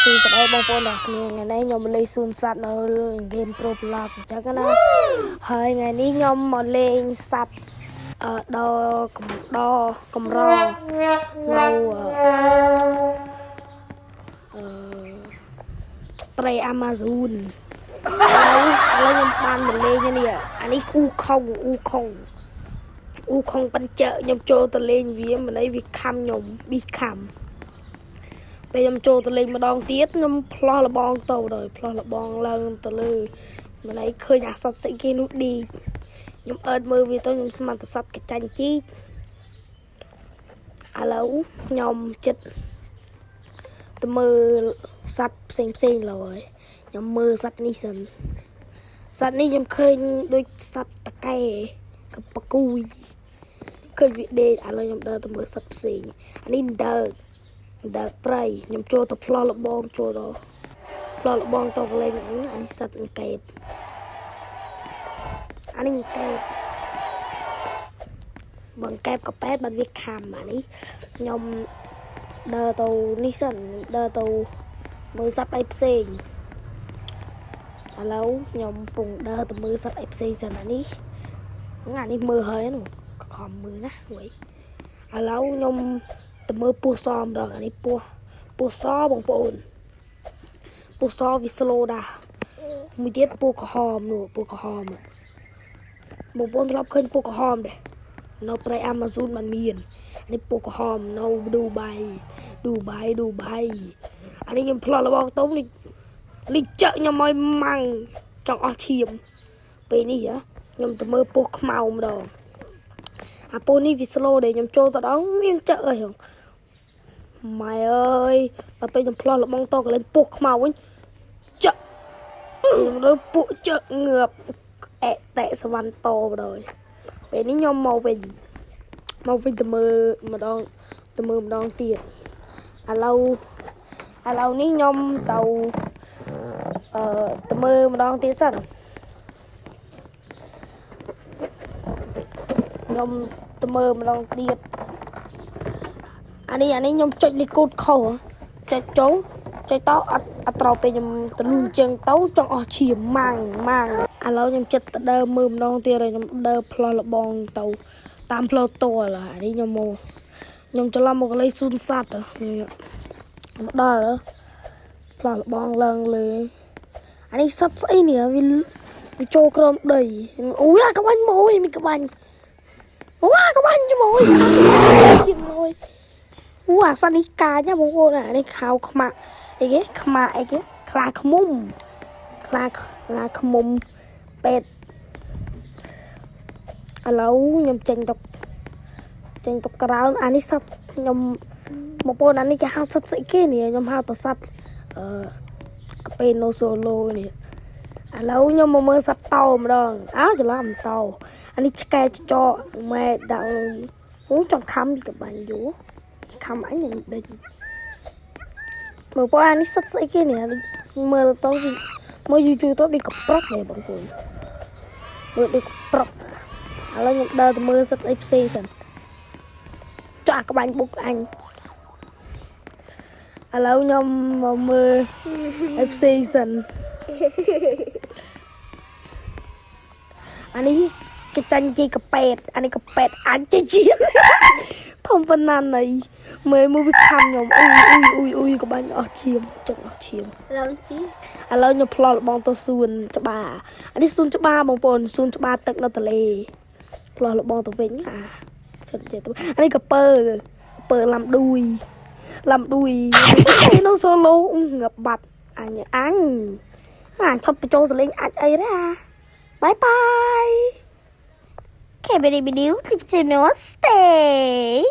ស៊ូស្ដីបងប្អូនទាំងគ្នាថ្ងៃនេះខ្ញុំលេងសួនសត្វនៅហ្គេម Pro Block អញ្ចឹងណាហើយថ្ងៃនេះខ្ញុំមកលេងសត្វកម្រនៅព្រៃ Amazon ឥឡូវខ្ញុំបានមកលេងនេះអានេះអ៊ូខុងប៉ិនចើខ្ញុំចូលទៅលេងវាមិនអីវាខំខ្ញុំប៊ីខំពេលខ្ញុំចូលទៅលេងម្ដងទៀតខ្ញុំផ្លោះលបងទៅដល់ផ្លោះលបងឡើងទៅលើមិនអីឃើញអាសត្វស្អីគេនោះឌីខ្ញុំអើតមើលវាទៅខ្ញុំស្មានតែសត្វកញ្ចាញ់ជីកឥឡូវខ្ញុំចិត្តទៅមើលសត្វផ្សេងឡើយខ្ញុំមើលសត្វនេះសិនសត្វនេះខ្ញុំឃើញដូចសត្វតកែកបកួយឃើញវាដេកឥឡូវខ្ញុំដើរទៅមើលសត្វផ្សេងអានេះដើរព្រៃខ្ញុំចូលទៅផ្លោះលបងចូលទៅផ្លោះលបងទៅកន្លែងអានេះសត្វអង្កេបអានេះអង្កេបបងកែបកប៉ែតបានវាខំអានេះខ្ញុំដើរទៅនេះសិនដើរទៅមើលសត្វអីផ្សេងឥឡូវខ្ញុំពងដើរទៅមើលសត្វអីផ្សេងសិនអានេះមើលហើយនោះខំមើលណាហួយឥឡូវខ្ញុំទៅមើលពស់សម្ដងអានេះពស់សបងប្អូនពស់សវាស្លូដែរមួយទៀតពស់ក្រហមនោះពស់ក្រហមបងប្អូនធ្លាប់ឃើញពស់ក្រហមដែរនៅព្រៃ Amazon បានមាននេះពស់ក្រហមនៅឌូបៃអានេះខ្ញុំផ្លោះរបស់ទៅលីកចាក់ខ្ញុំឲ្យម៉ាំងចង់អស់ឈាមពេលនេះខ្ញុំទៅមើលពស់ខ្មៅម្ដងអាពស់នេះវាស្លូដែរខ្ញុំចូលទៅដល់មានចាក់អីហ៎ម៉ែអើយដល់ពេលខ្ញុំផ្លោះលបងទៅកន្លែងពស់ខ្មៅវិញចាក់រើពួកចាក់ងើបអែតេសវណ្ណតបដល់ពេលនេះខ្ញុំមកវិញទៅមើលម្ដងទៀតឥឡូវនេះខ្ញុំទៅមើលម្ដងទៀតសិនខ្ញុំទៅមើលម្ដងទៀតអានេះខ្ញុំចុចលីកូតខុសចុចទៅអត់ត្រូវពេលខ្ញុំទៅលូជើងទៅចង់អស់ឈាមម៉ាំងឥឡូវខ្ញុំចិត្តទៅដើរមើលម្ដងទៀតហើយខ្ញុំដើរផ្លោះលបងទៅតាមផ្លូវតលអានេះខ្ញុំច្រឡំមកកន្លែងសួនសត្វមកដល់ផ្លោះលបងឡើងលើអានេះសត្វស្អីនេះវាចូលក្រោមដីអូយក្បាញ់មកមានក្បាញ់ជាមួយអាសត្វនេះកាចណាបងប្អូនអានេះខោខ្មាក់អីគេខ្លាឃ្មុំពេទ្យឥឡូវខ្ញុំចេញទៅក្រៅអានេះសត្វខ្ញុំបងប្អូនអានេះគេហៅសត្វស្អីគេនេះខ្ញុំហៅទៅសត្វកាពេណូសូឡូនេះឥឡូវខ្ញុំមកមើលសត្វតោម្ដងច្រឡំតោអានេះឆ្កែចកម៉ែដាក់ចង់ខំពីក្បាញ់យូខំអញដេញមើលបងអានេះសត្វស្អីគេនេះមើលទៅមើលយូរទៅដូចកប្រុកដែរបងប្អូនមើលដូចកប្រុកឥឡូវខ្ញុំដើរទៅមើលសត្វអីផ្សេងសិនចាក់ក្បាញ់បុកអញឥឡូវខ្ញុំមកមើលអីផ្សេងសិនអានេះកញ្ចាញ់ជីកប៉ែតអានេះកប៉ែតអញជាធំប៉ុណ្ណាណៃមើលវាខំខ្ញុំអ៊ុយក្បាញ់អស់ឈាមចង់អស់ឈាមឥឡូវខ្ញុំផ្លោះលបងទៅសួនច្បារអានេះសួនច្បារបងប្អូនសួនច្បារទឹកនៅទន្លេផ្លោះលបងទៅវិញចិត្តទៅអានេះកពើឡាំឌួយឯនោះសូឡូងាប់បាត់អញឈប់បញ្ចូលសលេងអាចអីទេបាយបាយOkay, video, stay.